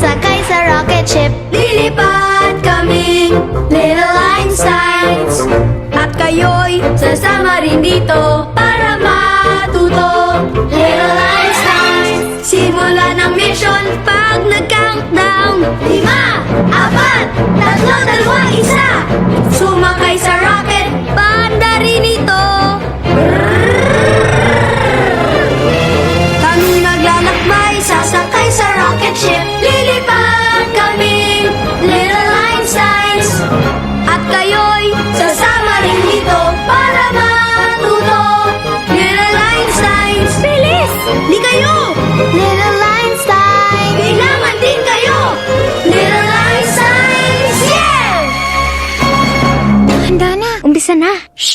sasakay sa rocket ship. Lilipad kaming Little Einsteins, at kayo'y sasama rin dito para matuto. Little Einsteins, simula ng mission pag nag-countdown. 5, 4, 3, 2, 1. Sumakay sa rocket, banda rin ito. Kaming naglalakbay, sasakay sa rocket ship. Lilipad kaming Little Einsteins, at kayo'y sasama rin dito para matuto. Little Einsteins, bilis! Di kayo! Little Einstein! Kailangan din kayo! Little Einsteins, yeah! Handa na. Umpisa na. Shh!